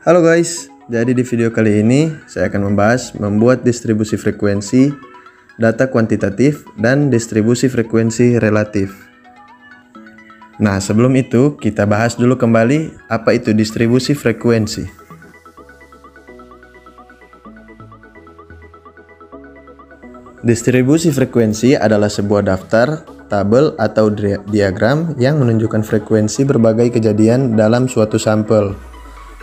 Halo guys, jadi di video kali ini saya akan membahas membuat distribusi frekuensi, data kuantitatif, dan distribusi frekuensi relatif. Nah, sebelum itu kita bahas dulu kembali apa itu distribusi frekuensi. Distribusi frekuensi adalah sebuah daftar, tabel, atau diagram yang menunjukkan frekuensi berbagai kejadian dalam suatu sampel.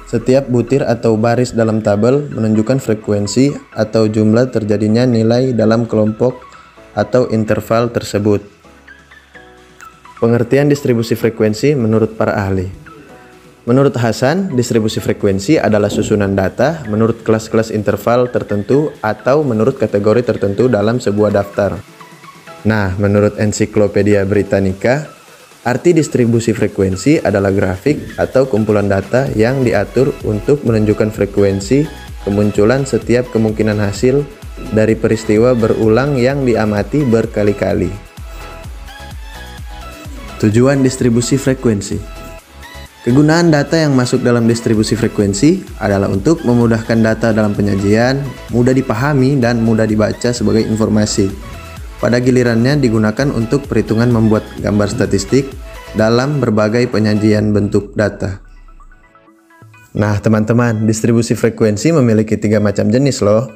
Setiap butir atau baris dalam tabel menunjukkan frekuensi atau jumlah terjadinya nilai dalam kelompok atau interval tersebut. Pengertian distribusi frekuensi menurut para ahli. Menurut Hasan, distribusi frekuensi adalah susunan data menurut kelas-kelas interval tertentu atau menurut kategori tertentu dalam sebuah daftar. Nah, menurut Ensiklopedia Britannica, arti distribusi frekuensi adalah grafik atau kumpulan data yang diatur untuk menunjukkan frekuensi kemunculan setiap kemungkinan hasil dari peristiwa berulang yang diamati berkali-kali. Tujuan distribusi frekuensi. Kegunaan data yang masuk dalam distribusi frekuensi adalah untuk memudahkan data dalam penyajian, mudah dipahami dan mudah dibaca sebagai informasi. Pada gilirannya digunakan untuk perhitungan membuat gambar statistik dalam berbagai penyajian bentuk data. Nah teman-teman, distribusi frekuensi memiliki 3 macam jenis loh.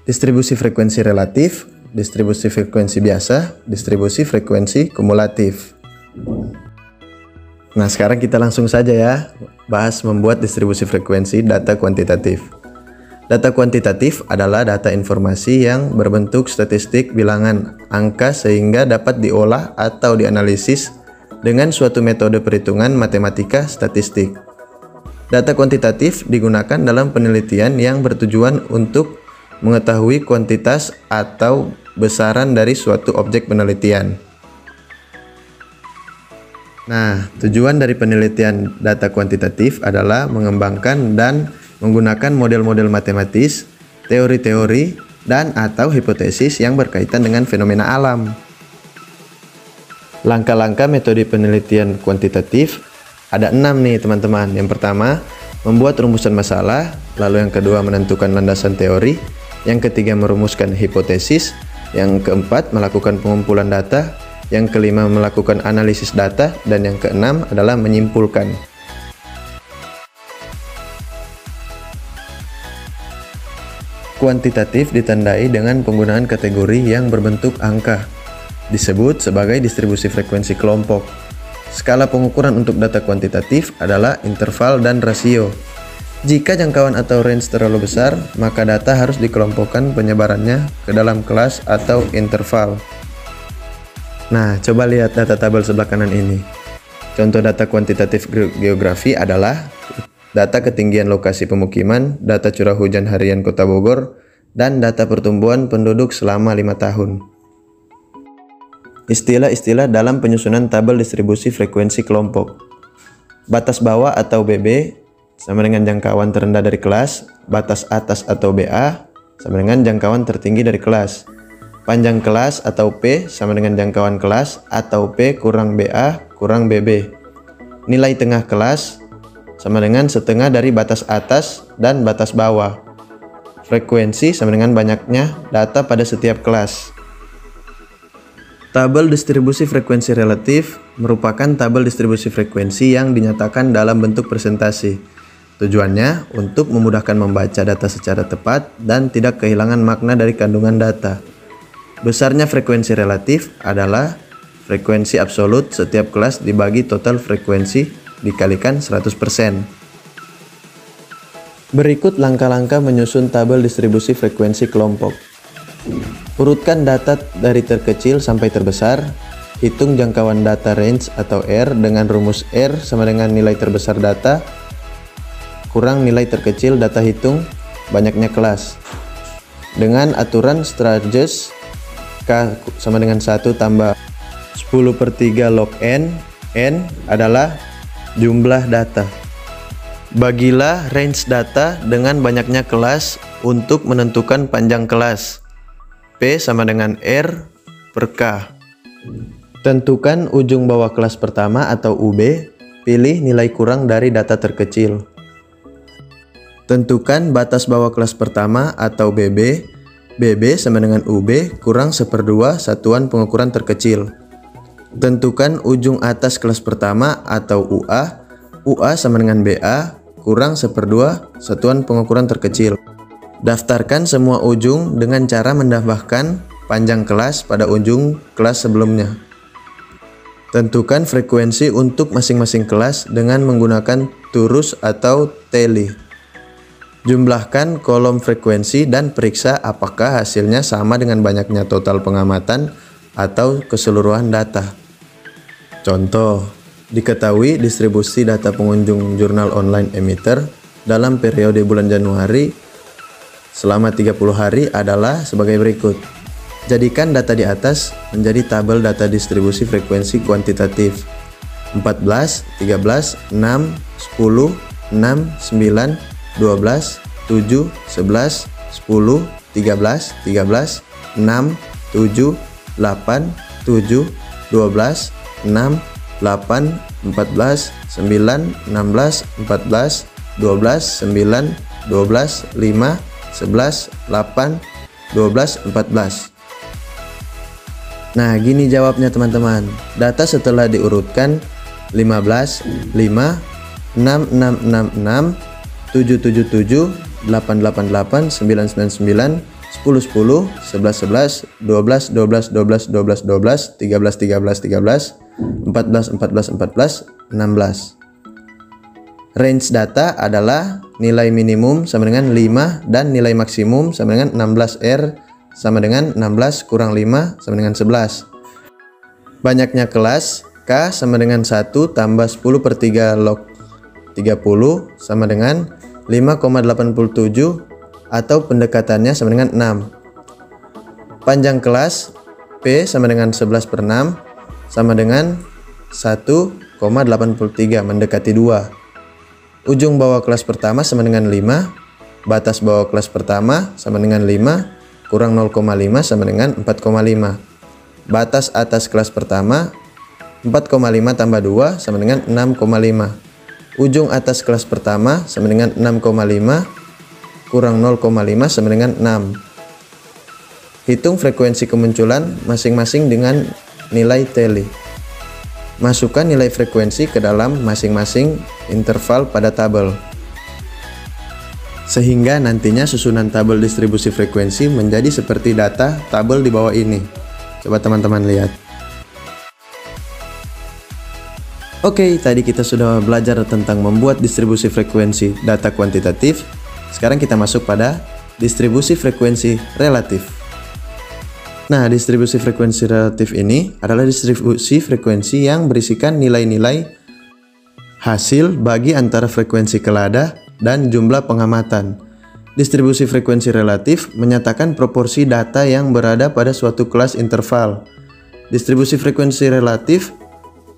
Distribusi frekuensi relatif, distribusi frekuensi biasa, distribusi frekuensi kumulatif. Nah sekarang kita langsung saja ya, bahas membuat distribusi frekuensi data kuantitatif. Data kuantitatif adalah data informasi yang berbentuk statistik bilangan angka sehingga dapat diolah atau dianalisis dengan suatu metode perhitungan matematika statistik. Data kuantitatif digunakan dalam penelitian yang bertujuan untuk mengetahui kuantitas atau besaran dari suatu objek penelitian. Nah, tujuan dari penelitian data kuantitatif adalah mengembangkan dan menggunakan model-model matematis, teori-teori, dan atau hipotesis yang berkaitan dengan fenomena alam. Langkah-langkah metode penelitian kuantitatif ada 6 nih teman-teman. Yang pertama, membuat rumusan masalah, lalu yang kedua menentukan landasan teori, yang ketiga merumuskan hipotesis, yang keempat melakukan pengumpulan data, yang kelima melakukan analisis data, dan yang keenam adalah menyimpulkan. Kuantitatif ditandai dengan penggunaan kategori yang berbentuk angka, disebut sebagai distribusi frekuensi kelompok. Skala pengukuran untuk data kuantitatif adalah interval dan rasio. Jika jangkauan atau range terlalu besar, maka data harus dikelompokkan penyebarannya ke dalam kelas atau interval. Nah, coba lihat data tabel sebelah kanan ini. Contoh data kuantitatif geografi adalah data ketinggian lokasi pemukiman, data curah hujan harian Kota Bogor, dan data pertumbuhan penduduk selama 5 tahun. Istilah-istilah dalam penyusunan tabel distribusi frekuensi kelompok. Batas bawah atau BB sama dengan jangkauan terendah dari kelas, batas atas atau BA sama dengan jangkauan tertinggi dari kelas. Panjang kelas atau P sama dengan jangkauan kelas atau P kurang BA kurang BB. Nilai tengah kelas sama dengan setengah dari batas atas dan batas bawah. Frekuensi sama dengan banyaknya data pada setiap kelas. Tabel distribusi frekuensi relatif merupakan tabel distribusi frekuensi yang dinyatakan dalam bentuk presentasi. Tujuannya untuk memudahkan membaca data secara tepat dan tidak kehilangan makna dari kandungan data. Besarnya frekuensi relatif adalah frekuensi absolut setiap kelas dibagi total frekuensi dikalikan 100%. Berikut langkah-langkah menyusun tabel distribusi frekuensi kelompok. Urutkan data dari terkecil sampai terbesar. Hitung jangkauan data range atau R dengan rumus R sama dengan nilai terbesar data kurang nilai terkecil data hitung banyaknya kelas. Dengan aturan Sturges, K sama dengan 1 tambah 10/3 log N. N adalah jumlah data. Bagilah range data dengan banyaknya kelas untuk menentukan panjang kelas. P sama dengan R per K. Tentukan ujung bawah kelas pertama atau UB. Pilih nilai kurang dari data terkecil. Tentukan batas bawah kelas pertama atau BB. BB sama dengan UB kurang 1/2 satuan pengukuran terkecil. Tentukan ujung atas kelas pertama atau UA. UA sama dengan BA kurang 1/2 satuan pengukuran terkecil. Daftarkan semua ujung dengan cara menambahkan panjang kelas pada ujung kelas sebelumnya. Tentukan frekuensi untuk masing-masing kelas dengan menggunakan turus atau tally. Jumlahkan kolom frekuensi dan periksa apakah hasilnya sama dengan banyaknya total pengamatan atau keseluruhan data. Contoh, diketahui distribusi data pengunjung jurnal online emitter dalam periode bulan Januari selama 30 hari adalah sebagai berikut. Jadikan data di atas menjadi tabel data distribusi frekuensi kuantitatif 14, 13, 6, 10, 6, 9, 12, 7, 11, 10, 13, 13, 6, 7, 8, 7, 12, 6, 8, 14, 9, 16, 14, 12, 9, 12, 5, 11, 8, 12, 14. Nah, gini jawabnya teman-teman. Data setelah diurutkan 15, 5, 6, 6, 6, 6, 7, 7, 7, 8, 8, 8, 9, 9, 9, 10, 10, 11, 11, 12, 12, 12, 12, 12, 13, 13, 13, 14, 14, 14, 16. Range data adalah nilai minimum sama dengan 5 dan nilai maksimum sama dengan 16R sama dengan 16 kurang 5 sama dengan 11. Banyaknya kelas K sama dengan 1 tambah 10/3 log 30 sama dengan 5,87 atau pendekatannya sama dengan 6. Panjang kelas P sama dengan 11/6 sama dengan 1,83 mendekati 2. Ujung bawah kelas pertama sama dengan 5. Batas bawah kelas pertama sama dengan 5 kurang 0,5 sama dengan 4,5. Batas atas kelas pertama 4,5 tambah 2 sama dengan 6,5. Ujung atas kelas pertama sama dengan 6,5 kurang 0,5 sama dengan 6. Hitung frekuensi kemunculan masing-masing dengan nilai tally. Masukkan nilai frekuensi ke dalam masing-masing interval pada tabel. Sehingga nantinya susunan tabel distribusi frekuensi menjadi seperti data tabel di bawah ini. Coba teman-teman lihat. Oke, tadi kita sudah belajar tentang membuat distribusi frekuensi data kuantitatif. Sekarang kita masuk pada distribusi frekuensi relatif. Nah, distribusi frekuensi relatif ini adalah distribusi frekuensi yang berisikan nilai-nilai hasil bagi antara frekuensi kelada dan jumlah pengamatan. Distribusi frekuensi relatif menyatakan proporsi data yang berada pada suatu kelas interval. Distribusi frekuensi relatif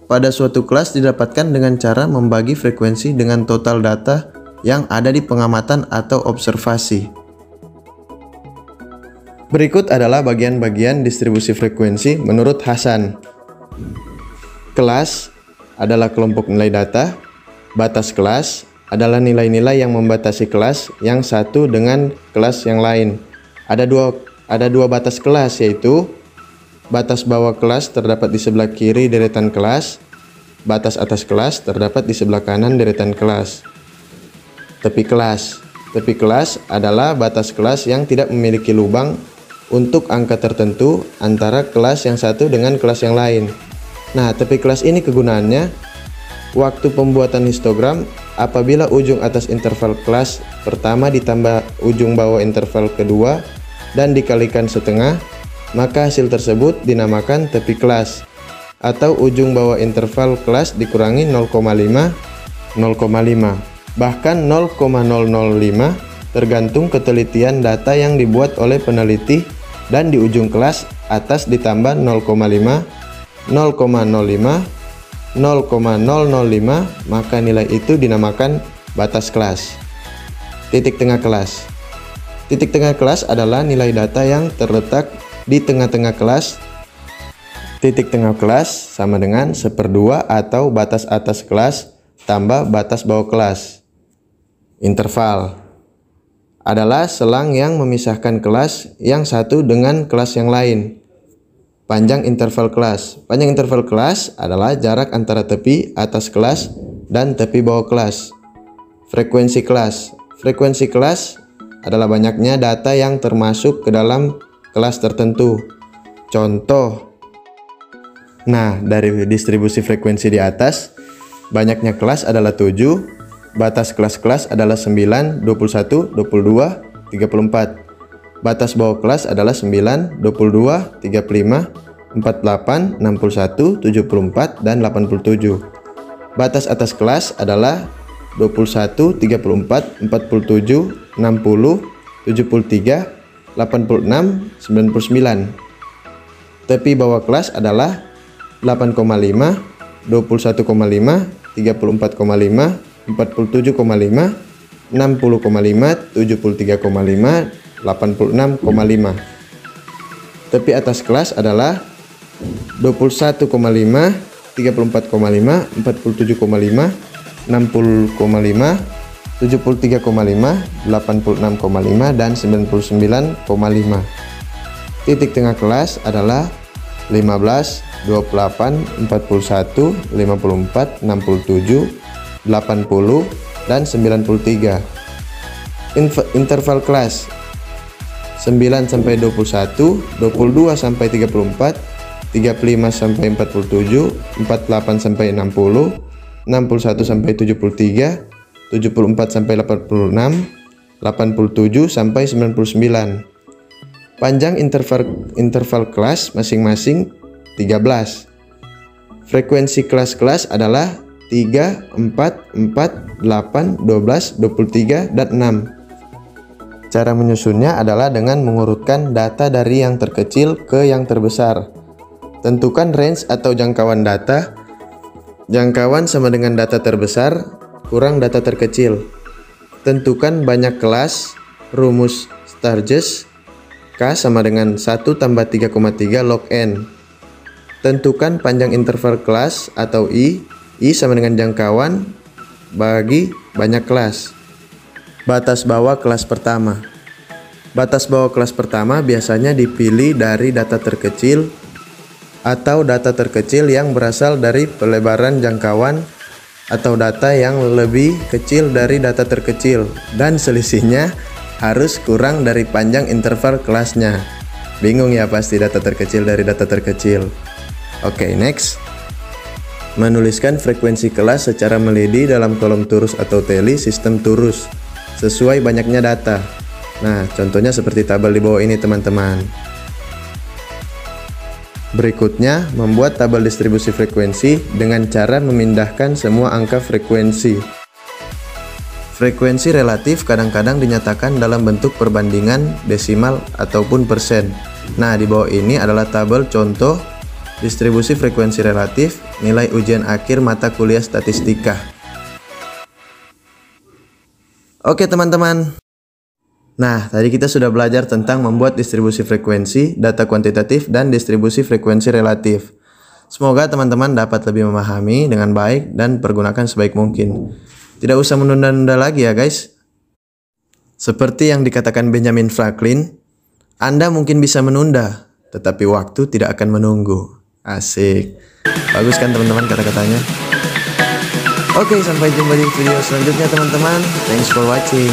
pada suatu kelas didapatkan dengan cara membagi frekuensi dengan total data yang ada di pengamatan atau observasi. Berikut adalah bagian-bagian distribusi frekuensi menurut Hasan. Kelas adalah kelompok nilai data. Batas kelas adalah nilai-nilai yang membatasi kelas yang satu dengan kelas yang lain. Ada dua batas kelas, yaitu batas bawah kelas terdapat di sebelah kiri deretan kelas. Batas atas kelas terdapat di sebelah kanan deretan kelas. Tepi kelas. Tepi kelas adalah batas kelas yang tidak memiliki lubang untuk angka tertentu antara kelas yang satu dengan kelas yang lain. Nah, tepi kelas ini kegunaannya waktu pembuatan histogram apabila ujung atas interval kelas pertama ditambah ujung bawah interval kedua dan dikalikan setengah, maka hasil tersebut dinamakan tepi kelas, atau ujung bawah interval kelas dikurangi 0,5, bahkan 0,005 tergantung ketelitian data yang dibuat oleh peneliti, dan di ujung kelas atas ditambah 0,5, 0,05, 0,005, maka nilai itu dinamakan batas kelas. Titik tengah kelas. Titik tengah kelas adalah nilai data yang terletak di tengah-tengah kelas. Titik tengah kelas sama dengan 1/2 atau batas atas kelas tambah batas bawah kelas. Interval. adalah selang yang memisahkan kelas yang satu dengan kelas yang lain. Panjang interval kelas. Panjang interval kelas adalah jarak antara tepi atas kelas dan tepi bawah kelas. Frekuensi kelas. Frekuensi kelas adalah banyaknya data yang termasuk ke dalam kelas tertentu. Contoh. Nah, dari distribusi frekuensi di atas, banyaknya kelas adalah 7, batas kelas-kelas adalah 9, 21, 22, 34. Batas bawah kelas adalah 9, 22, 35, 48, 61, 74, dan 87. Batas atas kelas adalah 21, 34, 47, 60, 73, 86, 99. Tepi bawah kelas adalah 8,5, 21,5, 34,5, 47,5, 60,5, 73,5, 86,5. Tepi atas kelas adalah 21,5, 34,5, 47,5, 60,5, 73,5, 86,5, dan 99,5. Titik tengah kelas adalah 15, 28, 41, 54, 67, 80, dan 93. Interval kelas 9 sampai 21, 22 sampai 34, 35 sampai 47, 48 sampai 60, 61 sampai 73, 74 sampai 86, 87 sampai 99. Panjang interval kelas masing-masing 13. Frekuensi kelas-kelas adalah 3, 4, 4, 8, 12, 23, dan 6. Cara menyusunnya adalah dengan mengurutkan data dari yang terkecil ke yang terbesar. Tentukan range atau jangkauan data. Jangkauan sama dengan data terbesar kurang data terkecil. Tentukan banyak kelas. Rumus Sturges. K sama dengan 1 tambah 3,3 log N. Tentukan panjang interval kelas atau I. I sama dengan jangkauan bagi banyak kelas. Batas bawah kelas pertama. Batas bawah kelas pertama biasanya dipilih dari data terkecil atau data terkecil yang berasal dari pelebaran jangkauan atau data yang lebih kecil dari data terkecil dan selisihnya harus kurang dari panjang interval kelasnya. Bingung ya pasti data terkecil dari data terkecil. Oke, next. Menuliskan frekuensi kelas secara melidi dalam kolom turus atau teli sistem turus sesuai banyaknya data. Nah, contohnya seperti tabel di bawah ini, teman-teman. Berikutnya, membuat tabel distribusi frekuensi dengan cara memindahkan semua angka frekuensi. Frekuensi relatif kadang-kadang dinyatakan dalam bentuk perbandingan desimal ataupun persen. Nah, di bawah ini adalah tabel contoh distribusi frekuensi relatif nilai ujian akhir mata kuliah statistika. Oke teman-teman. Nah, tadi kita sudah belajar tentang membuat distribusi frekuensi, data kuantitatif, dan distribusi frekuensi relatif. Semoga teman-teman dapat lebih memahami dengan baik dan pergunakan sebaik mungkin. Tidak usah menunda-nunda lagi ya guys. Seperti yang dikatakan Benjamin Franklin, Anda mungkin bisa menunda, tetapi waktu tidak akan menunggu. Asik. Bagus kan teman-teman kata-katanya? Oke, sampai jumpa di video selanjutnya teman-teman. Thanks for watching.